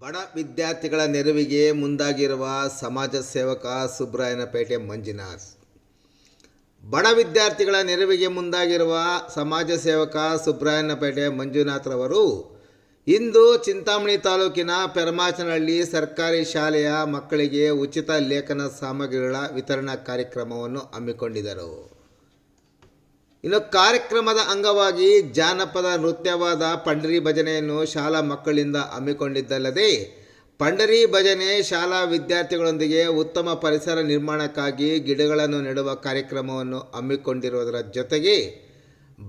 ಬಡ ವಿದ್ಯಾರ್ಥಿಗಳ ನೆರವಿಗೆ ಮುಂದಾಗಿರುವ ಸಮಾಜ ಸೇವಕ ಸುಬ್ರಾಯನಪೇಟೆ ಮಂಜುನಾಥ್. ಬಡ ವಿದ್ಯಾರ್ಥಿಗಳ ನೆರವಿಗೆ ಮುಂದಾಗಿರುವ ಸಮಾಜ ಸೇವಕ ಸುಬ್ರಾಯನಪೇಟೆ ಮಂಜುನಾಥ್ರವರು ಇಂದು ಚಿಂತಾಮಣಿ ತಾಲೂಕಿನ ಪೆರಮಾಚನಹಳ್ಳಿ ಸರ್ಕಾರಿ ಶಾಲೆಯ ಮಕ್ಕಳಿಗೆ ಉಚಿತ ಲೇಖನ ಸಾಮಗ್ರಿಗಳ ವಿತರಣಾ ಕಾರ್ಯಕ್ರಮವನ್ನು ಹಮ್ಮಿಕೊಂಡಿದ್ದರು. ಇನ್ನು ಕಾರ್ಯಕ್ರಮದ ಅಂಗವಾಗಿ ಜಾನಪದ ನೃತ್ಯವಾದ ಪಂಡರಿ ಭಜನೆಯನ್ನು ಶಾಲಾ ಮಕ್ಕಳಿಂದ ಹಮ್ಮಿಕೊಂಡಿದ್ದಲ್ಲದೆ ಪಂಡರಿ ಭಜನೆ ಶಾಲಾ ವಿದ್ಯಾರ್ಥಿಗಳೊಂದಿಗೆ ಉತ್ತಮ ಪರಿಸರ ನಿರ್ಮಾಣಕ್ಕಾಗಿ ಗಿಡಗಳನ್ನು ನೆಡುವ ಕಾರ್ಯಕ್ರಮವನ್ನು ಹಮ್ಮಿಕೊಂಡಿರುವುದರ ಜೊತೆಗೆ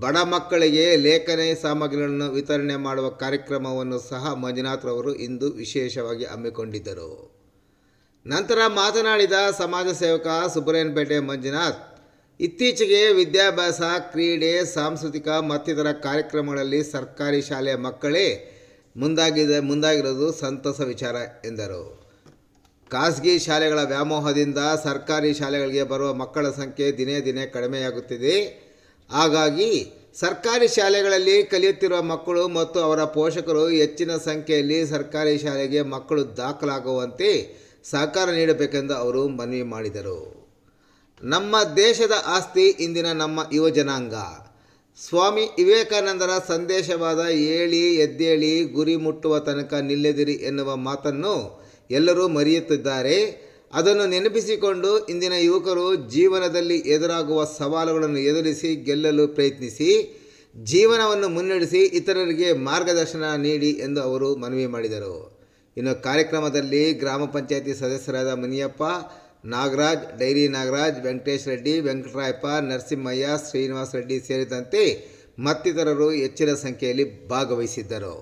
ಬಡ ಮಕ್ಕಳಿಗೆ ಲೇಖನಿ ಸಾಮಗ್ರಿಗಳನ್ನು ವಿತರಣೆ ಮಾಡುವ ಕಾರ್ಯಕ್ರಮವನ್ನು ಸಹ ಮಂಜುನಾಥ್ರವರು ಇಂದು ವಿಶೇಷವಾಗಿ ಹಮ್ಮಿಕೊಂಡಿದ್ದರು. ನಂತರ ಮಾತನಾಡಿದ ಸಮಾಜ ಸೇವಕ ಸುಬ್ರಾಯನಪೇಟೆ ಮಂಜುನಾಥ್, ಇತ್ತೀಚೆಗೆ ವಿದ್ಯಾಭ್ಯಾಸ, ಕ್ರೀಡೆ, ಸಾಂಸ್ಕೃತಿಕ ಮತ್ತಿತರ ಕಾರ್ಯಕ್ರಮಗಳಲ್ಲಿ ಸರ್ಕಾರಿ ಶಾಲೆಯ ಮಕ್ಕಳೇ ಮುಂದಾಗಿರೋದು ಸಂತಸ ವಿಚಾರ ಎಂದರು. ಖಾಸಗಿ ಶಾಲೆಗಳ ವ್ಯಾಮೋಹದಿಂದ ಸರ್ಕಾರಿ ಶಾಲೆಗಳಿಗೆ ಬರುವ ಮಕ್ಕಳ ಸಂಖ್ಯೆ ದಿನೇ ದಿನೇ ಕಡಿಮೆಯಾಗುತ್ತಿದೆ. ಹಾಗಾಗಿ ಸರ್ಕಾರಿ ಶಾಲೆಗಳಲ್ಲಿ ಕಲಿಯುತ್ತಿರುವ ಮಕ್ಕಳು ಮತ್ತು ಅವರ ಪೋಷಕರು ಹೆಚ್ಚಿನ ಸಂಖ್ಯೆಯಲ್ಲಿ ಸರ್ಕಾರಿ ಶಾಲೆಗೆ ಮಕ್ಕಳು ದಾಖಲಾಗುವಂತೆ ಸಹಕಾರ ನೀಡಬೇಕೆಂದು ಅವರು ಮನವಿ ಮಾಡಿದರು. ನಮ್ಮ ದೇಶದ ಆಸ್ತಿ ಇಂದಿನ ನಮ್ಮ ಯುವ ಜನಾಂಗ. ಸ್ವಾಮಿ ವಿವೇಕಾನಂದರ ಸಂದೇಶವಾದ ಏಳಿ ಎದ್ದೇಳಿ ಗುರಿ ಮುಟ್ಟುವ ತನಕ ನಿಲ್ಲದಿರಿ ಎನ್ನುವ ಮಾತನ್ನು ಎಲ್ಲರೂ ಮರೆಯುತ್ತಿದ್ದಾರೆ. ಅದನ್ನು ನೆನಪಿಸಿಕೊಂಡು ಇಂದಿನ ಯುವಕರು ಜೀವನದಲ್ಲಿ ಎದುರಾಗುವ ಸವಾಲುಗಳನ್ನು ಎದುರಿಸಿ ಗೆಲ್ಲಲು ಪ್ರಯತ್ನಿಸಿ ಜೀವನವನ್ನು ಮುನ್ನಡೆಸಿ ಇತರರಿಗೆ ಮಾರ್ಗದರ್ಶನ ನೀಡಿ ಎಂದು ಅವರು ಮನವಿ ಮಾಡಿದರು. ಇನ್ನು ಕಾರ್ಯಕ್ರಮದಲ್ಲಿ ಗ್ರಾಮ ಪಂಚಾಯಿತಿ ಸದಸ್ಯರಾದ ಮುನಿಯಪ್ಪ, ನಾಗರಾಜ್, ಡೈರಿ ನಾಗರಾಜ್, ವೆಂಕಟೇಶ್ ರೆಡ್ಡಿ, ವೆಂಕಟರಾಯಪ್ಪ, ನರಸಿಂಹಯ್ಯ, ಶ್ರೀನಿವಾಸ ರೆಡ್ಡಿ ಸೇರಿದಂತೆ ಮತ್ತಿತರರು ಹೆಚ್ಚಿನ ಸಂಖ್ಯೆಯಲ್ಲಿ ಭಾಗವಹಿಸಿದ್ದರು.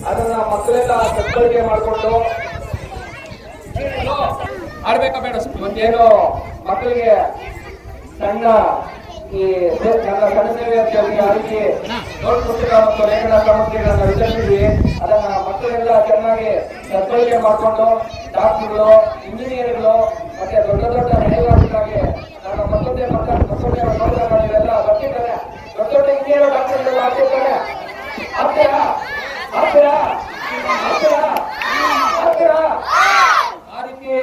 ಅದನ್ನ ಮಕ್ಕಳೆಲ್ಲ ಸದ್ಬಳಕೆ ಮಾಡಿಕೊಂಡು ಆಡ್ಬೇಕಾ ಬೇಡ ಒಂದೇನು ಮಕ್ಕಳಿಗೆ ಸಣ್ಣ ಈ ನನ್ನ ಸಣ್ಣ ಸೇವೆ ಆಗಿ ನೋಟ್ ಪುಸ್ತಕ ಮತ್ತು ಲೇಖನ ಸಾಮಗ್ರಿಗಳನ್ನ ವಿತರಿಸಿದ್ವಿ. ಅದನ್ನ ಮಕ್ಕಳೆಲ್ಲ ಚೆನ್ನಾಗಿ ಸದ್ಬಳಕೆ ಮಾಡಿಕೊಂಡು ಡಾಕ್ಟರ್ಗಳು, ಇಂಜಿನಿಯರ್ಗಳು ಮತ್ತೆ ದೊಡ್ಡ ದೊಡ್ಡ ನ್ಯಾಯವಾದಿಗಳಾಗಿ ನನ್ನ ಮತ್ತೊಂದೇ ನೋಡಿದೆಲ್ಲ ಬರ್ತಿದ್ದಾರೆ. ದೊಡ್ಡ ದೊಡ್ಡ ಇಂಜಿನಿಯರ್ ಡಾಕ್ಟರ್ಗಳೆಲ್ಲ ಆಗ್ತಿರ್ತಾರೆ. ಆ ರೀತಿ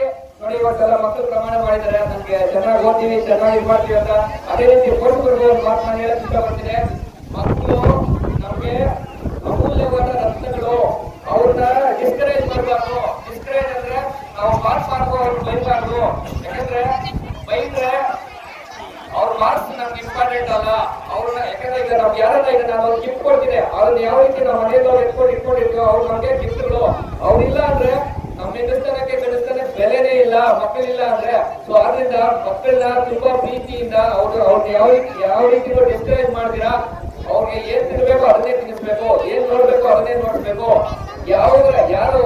ನೋಡಿ ಇವತ್ತೆಲ್ಲ ಮಕ್ಕಳು ಪ್ರಮಾಣ ಮಾಡಿದ್ದಾರೆ. ನಮ್ಗೆ ಚೆನ್ನಾಗಿ ಓದ್ತೀವಿ, ಚೆನ್ನಾಗಿ ಇದು ಮಾಡ್ತೀವಿ ಅಂತ. ಅದೇ ರೀತಿ ಪೋಷಕರಿಗೆ ಒಂದು ಮಾತು ನಾನು ಹೇಳಕ್ ಇಷ್ಟಪಡ್ತೀನಿ. ಮಕ್ಕಳು ನಮ್ಗೆ ಅಮೂಲ್ಯವಾದ ರತ್ನಗಳು. ಅವ್ರನ್ನ ಡಿಸ್ಕರೇಜ್ ಮಾಡಬಾರ್ದು. ಡಿಸ್ಕರೇಜ್ ಅಂದ್ರೆ ನಾವು ಮಾರ್ಕ್ಸ್ ಮಾಡ್ಕೋ ಅವ್ರಿಗೆ ಬೈಬಾರ್ದು. ಯಾಕಂದ್ರೆ ಬೈದ್ರೆ ಅವ್ರ ಮಾರ್ಕ್ಸ್ ನಮ್ಗೆ ಇಂಪಾರ್ಟೆಂಟ್ ಅಲ್ಲ. ಅವ್ರನ್ನ ಯಾಕಂದ್ರೆ ಈಗ ನಾವು ಯಾರನ್ನ ಈಗ ನಾನು ಅವ್ರಿಗೆ ಗಿಫ್ಟ್ ಕೊಡ್ತೀನಿ, ಅವ್ರನ್ನ ಯಾವ ರೀತಿ ನಾವು ಮನೆಯಲ್ಲಿ ಇಟ್ಕೊಂಡಿರ್ತೀವೋ ಅವ್ರು ನಮ್ಗೆ ಗಿಫ್ಟ್ಗಳು. ಅವ್ರಿಲ್ಲ ಅಂದ್ರೆ ನಮ್ಮ ಎದುರ್ಸ್ಥಾನಕ್ಕೆ ಗಡಿಸ್ತಾನೆ ಬೆಲೆನೇ ಇಲ್ಲ, ಮಕ್ಕಳಿಲ್ಲ ಅಂದ್ರೆ. ಸೊ ಆದ್ರಿಂದ ಮಕ್ಕಳನ್ನ ತುಂಬಾ ಪ್ರೀತಿಯಿಂದ ಅವ್ರನ್ನ ಯಾವ ರೀತಿ ಡಿಸ್ಕರೇಜ್ ಮಾಡ್ತೀರಾ, ಅವ್ರಿಗೆ ಏನ್ ತಿನ್ಬೇಕು ಅದನ್ನೇ ತಿನ್ನಿಸ್ಬೇಕು, ಏನ್ ನೋಡ್ಬೇಕು ಅದನ್ನೇ ನೋಡ್ಬೇಕು. ಯಾರು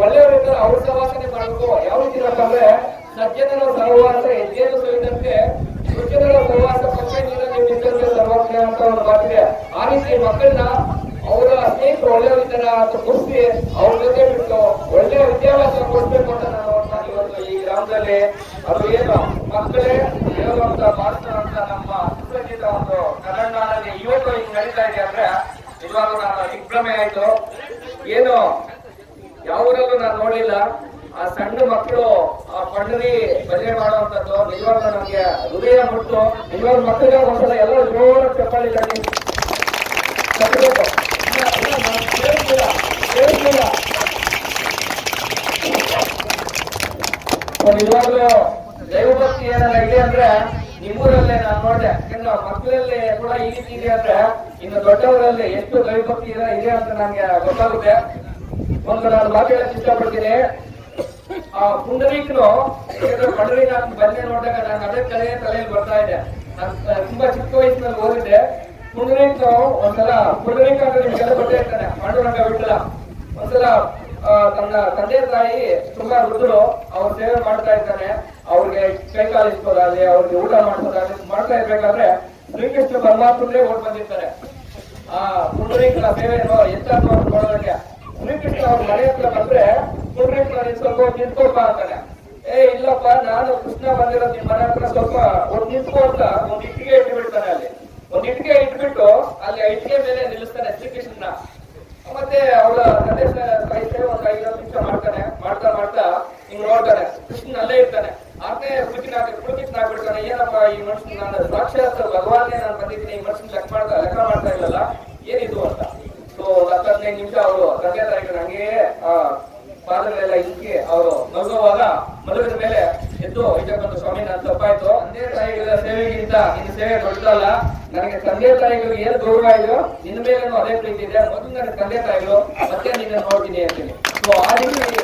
ಒಳ್ಳೆಯವರಿದ್ದಾರೆ ಅವ್ರ ಸವಾಸನೆ ಮಾಡ್ಬೇಕು. ಯಾವ ರೀತಿ ಅಂದ್ರೆ ಸಜ್ಜನರ ಸಹವಾಸ ಹೆಜ್ಜೆಯನ್ನು ಸವಿದಂತೆ ಸಜ್ಜನರ ಸಹವಾಸ ಪಕ್ಷ ನೀರಲ್ಲಿ ಸರ್ವಜ್ಞ ಅಂತ ಒಂದು ಮಾತಿದೆ. ಆ ರೀತಿ ಮಕ್ಕಳನ್ನ ಅವರ ಸ್ನೇಹಿತರು ಒಳ್ಳೆಯವರಿದ್ದಾರೆ ಅಂತ ಗುರುತಿಸಿ ಅವ್ರ ಜೊತೆ ಬಿಟ್ಟು ಒಳ್ಳೆ ವಿದ್ಯಾಭ್ಯಾಸ ಕೊಡ್ಬೇಕು ಅಂತ ನಾನು ಇವತ್ತು ಈ ಗ್ರಾಮದಲ್ಲಿ ಅದು ಏನು ಮಕ್ಕಳೇ ಹೇಳುವಂತ ಮಾಡ್ತಾರಂತ ನಮ್ಮ ಸುಸಜ್ಜಿತ ಒಂದು ಕನ್ನಡದಲ್ಲಿ ಇವತ್ತು ಹಿಂಗ್ ನಡೀತಾ ಇದೆ ಅಂದ್ರೆ ನಿಜವಾಗ್ಲೂ ನಾನು ದಿಗ್ಭ್ರಮೆ ಆಯ್ತು. ಏನು ಯಾವೂರಲ್ಲೂ ನಾನು ನೋಡ್ಲಿಲ್ಲ. ಆ ಸಣ್ಣ ಮಕ್ಕಳು ಆ ಪಂಡರಿ ಭಜನೆ ಮಾಡುವಂತದ್ದು ನಿಜವಾಗ್ಲೂ ನಮ್ಗೆ ಹೃದಯ ಮುಟ್ಟು. ನಿಜವಾಗ್ಲೂ ಮಕ್ಕಳಿಗೆ ಒಂದ್ಸಲ ಎಲ್ಲರೂ ಜೋರ ಚಪ್ಪಾಳಿ ತಟ್ಟಿ ಕಟ್ಟಬೇಕು. ನಿಜವಾಗ್ಲೂ ದೈವಭಕ್ತಿ ಏನಾರ ಇದೆ ಅಂದ್ರೆ ನಿಮ್ಮೂರಲ್ಲೇ ನಾನು ನೋಡಿದೆ. ಇನ್ನು ಮಕ್ಕಳಲ್ಲಿ ಕೂಡ ಈ ರೀತಿ ಇದೆ ಅಂದ್ರೆ ಇನ್ನು ದೊಡ್ಡವರಲ್ಲಿ ಎಷ್ಟು ದೈವಭಕ್ತಿ ಇದೆ ಅಂತ ನಂಗೆ ಗೊತ್ತಾಗುತ್ತೆ. ಒಂದು ನಾನು ಮಾತು ಹೇಳಕ್ ಇಷ್ಟಪಡ್ತೀನಿ. ಆ ಪುಂಡರೀಕನು ಪಂಡರೀನಾಥ್ ಬಂದೆ ನೋಡಿದಾಗ ನಾನು ಅದೇ ತಲೆಯಲ್ಲಿ ಬರ್ತಾ ಇದೆ. ನಾನು ತುಂಬಾ ಚಿಕ್ಕ ವಯಸ್ಸಿನಲ್ಲಿ ಓದಿದ್ದೆ. ಪುಂಡರೀಕ ಒಂದ್ಸಲ ಪುಂಡರೀಕ ಅಂದ್ರೆ ನಿಮ್ಗೆಲ್ಲ ಗೊತ್ತೇ ಇರ್ತಾನೆ, ಪಾಂಡುರಂಗ ಬಿಟ್ಟಲ್ಲ. ಒಂದ್ಸಲ ತನ್ನ ತಂದೆ ತಾಯಿ ತುಂಬಾ ವೃದ್ಧರು ಅವ್ರ ಸೇವೆ ಮಾಡ್ತಾ ಇದ್ದಾನೆ. ಅವ್ರಿಗೆ ಕೈಕಾಲು ಇಸ್ಕೋದಾಗ್ಲಿ, ಅವ್ರಿಗೆ ಊಟ ಮಾಡಿಸೋದಾಗ್ಲಿ ಮಾಡ್ತಾ ಇರ್ಬೇಕಾದ್ರೆ ಶ್ರೀಕೃಷ್ಣ ಪರಮಾತ್ಮರೇ ಓಡ್ ಬಂದಿರ್ತಾರೆ. ಆ ಪುಂಡರೀಕನ ಸೇವೆ ಎಂತ ನೋಡೋದಕ್ಕೆ ಶ್ರೀಕೃಷ್ಣ ಅವ್ರ ಮನೆ ಹತ್ರ ಬಂದ್ರೆ ಪುಂಡರೀಕನ ಸ್ವಲ್ಪ ನಿಂತ್ಕೊಳ್ಪ ಅಂತಾನೆ. ಇಲ್ಲಪ್ಪ, ನಾನು ಕೃಷ್ಣ ಬಂದಿರೋದು ನಿಮ್ಮ ಮನೆ ಹತ್ರ, ಸ್ವಲ್ಪ ನಿಂತ್ಕೊ ಅಂತ ಒಂದ್ ಇಟ್ಟಿಗೆ ಇಟ್ಟು ಬಿಡ್ತಾನೆ. ಅಲ್ಲಿ ಒಂದ್ ಇಟ್ಟಿಗೆ ಇಟ್ಬಿಟ್ಟು ಅಲ್ಲಿ ಇಟ್ಟಿಗೆ ಮೇಲೆ ನಿಲ್ಲಿಸ್ತಾನೆ ಶ್ರೀಕೃಷ್ಣನ. ಮತ್ತೆ ಅವಳ ತಂದೆ ತಾಯಿ ಒಂದ್ 5 ನಿಮಿಷ ಮಾಡ್ತಾನೆ. ಮಾಡ್ತಾ ಹಿಂಗ್ ನೋಡ್ತಾನೆ, ಕೃಷ್ಣ ಅಲ್ಲೇ ಇರ್ತಾನೆ. ಆದ್ರೆ ಪುರುಕಿತ್ನಾಗ್ಬಿಡ್ತಾನೆ. ಏನಪ್ಪ ಈ ಮನುಷ್ಯನ್, ನಾನು ಸಾಕ್ಷಾತ್ ಭಗವಾನ್ನೇ ನಾನು ಬಂದಿದ್ದೀನಿ, ಈ ಮನುಷ್ಯನ್ ಲೆಕ್ಕ ಮಾಡ್ತಾ ಇಲ್ಲಲ್ಲ, ಏನಿದು ಅಂತ. ಸೊ 10-15 ನಿಮಿಷ ಅವರು ತಂದೆ ತಾಯಿಗಳು ಹಂಗೆ ಪಾದಗಳೆಲ್ಲ ಇಕ್ಕಿ ಅವರು ಮಲಗುವಾಗ ಮಲಗಿದ ಮೇಲೆ ಎದ್ದು ಬಂದು ಸ್ವಾಮಿ ನಾನು ತಪ್ಪಾಯ್ತು, ತಂದೆ ತಾಯಿಗಳ ಸೇವೆಗಿಂತ ನಿನ್ನ ಸೇವೆ ದೊಡ್ಡದಲ್ಲ. ನನಗೆ ತಂದೆ ತಾಯಿಗಳಿಗೆ ಏನು ಗೌರವ ಇದೆಯೋ ನಿನ್ನ ಮೇಲೇನು ಅದೇ ಪ್ರೀತಿ ಇದೆ. ಮೊದಲು ನನಗೆ ತಂದೆ ತಾಯಿಗಳು, ಮತ್ತೆ ನಿನ್ನ ನೋಡ್ತೀನಿ ಅಂತೀನಿ. ಸೊ ಆ ರೀತಿ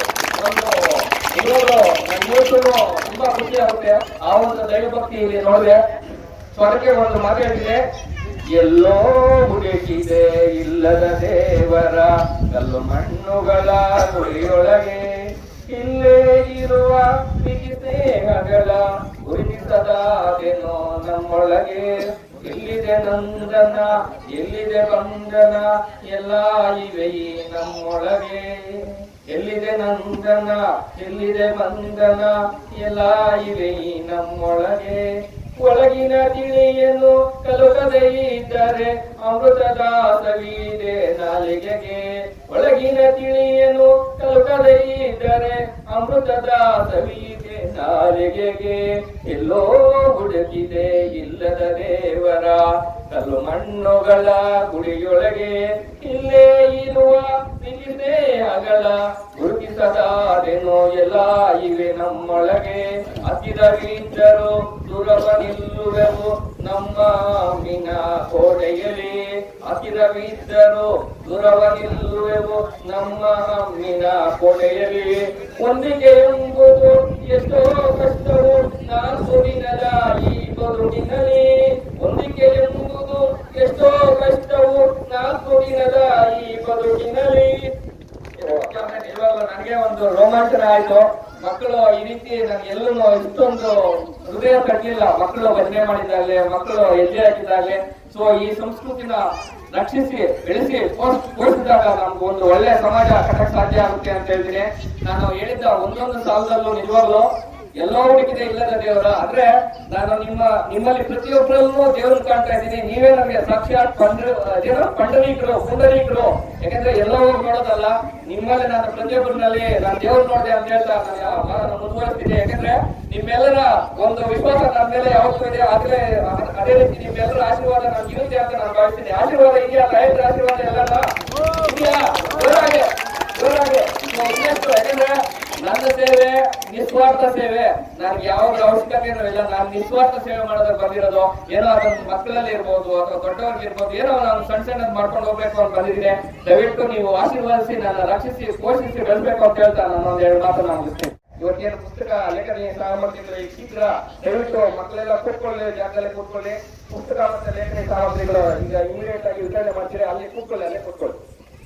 ಒಂದು ಇರೋದು ನನ್ನ ಇವತ್ತು ತುಂಬಾ ಖುಷಿ ಆಗುತ್ತೆ. ಆ ಒಂದು ದೈವಭಕ್ತಿ ಇಲ್ಲಿ ನೋಡಿದ್ರೆ. ಸ್ವರಕ್ಕೆ ಒಂದು ಮಾತು ಹೇಳಿದೆ, ಎಲ್ಲೋ ಹುಡುಕಿದೆ ಇಲ್ಲದ ದೇವರ ಕಲ್ಲು ಮಣ್ಣುಗಳ ಗುಳಿಯೊಳಗೆ, ಇಲ್ಲೇ ಇರುವ ಸ್ನೇಹಗಳ ಗುರುತಿಸದಾದೇನೋ ನಮ್ಮೊಳಗೆ. ಎಲ್ಲಿದೆ ನಂದನ ಎಲ್ಲಿದೆ ಬಂಧನ ಎಲ್ಲ ಇವೆ ಈ ನಮ್ಮೊಳಗೆ. ಎಲ್ಲಿದೆ ನಂದನ ಎಲ್ಲಿದೆ ಬಂಧನ ಎಲ್ಲ ಇವೆ ಈ ನಮ್ಮೊಳಗೆ. ಒಳಗಿನ ತಿಳಿಯನ್ನು ಕಲುಕದೇ ಇದ್ದರೆ ಅಮೃತದ ಸವಿದೆ ನಾಲಿಗೆಗೆ. ಒಳಗಿನ ತಿಳಿಯನ್ನು ಕಲುಕದೇ ಇದ್ದರೆ ಅಮೃತದ ಸವಿದೆ ನಾಲಿಗೆಗೆ. ಎಲ್ಲೋ ಹುಡುಕಿದೆ ಇಲ್ಲದ ದೇವರ ಕಲ್ಲು ಮಣ್ಣುಗಳ ಗುಡಿಯೊಳಗೆ, ಇಲ್ಲೇ ಇರುವ ಸ್ನೇಹಗಳ ಗುರುತಿಸದಾದೇನೋ ಎಲ್ಲ ಇವೆ ನಮ್ಮೊಳಗೆ. ಹತ್ತಿರವಿದ್ದರು ದೂರವ ನಿಲ್ಲುವೆವು ನಮ್ಮ ಅಮ್ಮಿನ ಕೋಟೆಯಲ್ಲಿ. ಹತ್ತಿರವಿದ್ದರು ದೂರವ ನಿಲ್ಲುವೆವು ನಮ್ಮ ಅಮ್ಮಿನ ಕೋಟೆಯಲ್ಲಿ. ಹೊಂದಿಕೆ ಎಂಬುದು ಎಷ್ಟೋ ಕಷ್ಟವು ನಾಲ್ಕು ದಿನದ ಈ ಬದುಕಿನಲ್ಲಿ. ಹೊಂದಿಕೆ ಎಂಬುದು ಎಷ್ಟೋ ಕಷ್ಟವು ನಾಲ್ಕು ದಿನದ ಈ ಬದುಕಿನಲ್ಲಿ. ಇವಾಗ ನನಗೆ ಒಂದು ರೋಮಾಂಚನ ಆಯ್ತು. ಮಕ್ಕಳು ಈ ರೀತಿ ನನಗೆ ಎಲ್ಲೂ ಇಷ್ಟೊಂದು ಹೃದಯ ಕಟ್ಟಲಿಲ್ಲ. ಮಕ್ಕಳು ಭಜನೆ ಮಾಡಿದ್ದಾಗಲೇ, ಮಕ್ಕಳು ಹೆಜ್ಜೆ ಹಾಕಿದ್ದಾಗಲೇ. ಸೊ ಈ ಸಂಸ್ಕೃತಿನ ರಕ್ಷಿಸಿ ಬೆಳೆಸಿ ಪೋಷಿಸಿದಾಗ ನಮ್ಗೆ ಒಂದು ಒಳ್ಳೆ ಸಮಾಜ ಕಟ್ಟಕ್ಕೆ ಸಾಧ್ಯ ಆಗುತ್ತೆ ಅಂತ ಹೇಳ್ತೀನಿ. ನಾನು ಹೇಳಿದ್ದ ಒಂದೊಂದು ಸಾಲದಲ್ಲೂ ನಿಜವಾಗ್ಲು ಎಲ್ಲೋ ಹುಡುಕಿದೆ ಇಲ್ಲದ ದೇವರ. ಆದ್ರೆ ನಾನು ನಿಮ್ಮಲ್ಲಿ ಪ್ರತಿಯೊಬ್ಬರಲ್ಲೂ ದೇವ್ರನ್ನ ಕಾಣ್ತಾ ಇದ್ದೀನಿ. ನೀವೇ ನಮಗೆ ಸಾಕ್ಷಾತ್ ಪುಂಡರೀಕರು. ಯಾಕಂದ್ರೆ ಎಲ್ಲೋ ನೋಡೋದಲ್ಲ, ನಿಮ್ಮಲ್ಲಿ ನಾನು ಪ್ರತಿಯೊಬ್ಬರಲ್ಲಿ ನಾನು ದೇವ್ರು ನೋಡಿದೆ ಅಂತ ಹೇಳ್ತಾ ನಾನು ಮುಂದುವರಿಸ್ತೀನಿ. ಯಾಕಂದ್ರೆ ನಿಮ್ಮೆಲ್ಲರ ಒಂದು ವಿಶ್ವಾಸ ನನ್ನ ಮೇಲೆ ಯಾವತ್ತೂ ಇದೆ. ಆದ್ರೆ ಅದೇ ರೀತಿ ನಿಮ್ಮೆಲ್ಲರ ಆಶೀರ್ವಾದ ನಾನು ಇರುತ್ತೆ ಅಂತ ನಾನು ಭಾವಿಸ್ತೀನಿ. ಆಶೀರ್ವಾದ ಇದೆಯಾ? ತಾಯಿದ್ರ ಆಶೀರ್ವಾದ ಎಲ್ಲಲ್ಲ ಇದೆಯಾ? ಜೋರಾಗೆ ಇನ್ನಷ್ಟು. ಯಾಕಂದ್ರೆ ನನ್ನ ಸೇವೆ ನಿಸ್ವಾರ್ಥ ಸೇವೆ. ನನ್ಗೆ ಯಾವ ಅವಶ್ಯಕತೆ ಇಲ್ಲ. ನಾನು ನಿಸ್ವಾರ್ಥ ಸೇವೆ ಮಾಡೋದಕ್ಕೆ ಬಂದಿರೋದು. ಏನೋ ಅದೊಂದು ಮಕ್ಕಳಲ್ಲಿ ಇರ್ಬೋದು ಅಥವಾ ದೊಡ್ಡವ್ರಿಗೆ ಇರ್ಬೋದು, ಏನೋ ನಾನು ಸಣ್ಣದ್ ಮಾಡ್ಕೊಂಡು ಹೋಗ್ಬೇಕು ಅಂತ ಬಂದಿದ್ದೀನಿ. ದಯವಿಟ್ಟು ನೀವು ಆಶೀರ್ವಾದಿಸಿ, ನನ್ನ ರಕ್ಷಿಸಿ ಪೋಷಿಸಿ ಬೆಳೆಸಬೇಕು ಅಂತ ಹೇಳ್ತಾ ನಾನು ಒಂದೆರಡು ಮಾತನ್ನ ಮುಗಿಸ್ತೇನೆ. ಇವತ್ತೇನು ಪುಸ್ತಕ ಲೇಖನಿ ಸಾಮಗ್ರಿಗಳು ಈಗ ಶೀಘ್ರ ದಯವಿಟ್ಟು ಮಕ್ಕಳೆಲ್ಲ ಕೂತ್ಕೊಳ್ಳಿ, ಜಾಗದಲ್ಲಿ ಕೂತ್ಕೊಳ್ಳಿ. ಪುಸ್ತಕ ಮತ್ತೆ ಲೇಖನಿ ಸಾಮಗ್ರಿಗಳು ಈಗ ಇಮಿಡಿಯೇಟ್ ಆಗಿ ವಿತರಣೆ ಮಾಡ್ತೀರಿ. ಅಲ್ಲಿ ಕೂತ್ಕೊಳ್ಳಿ, ಅಲ್ಲೇ ಕೂತ್ಕೊಳ್ಳಿ.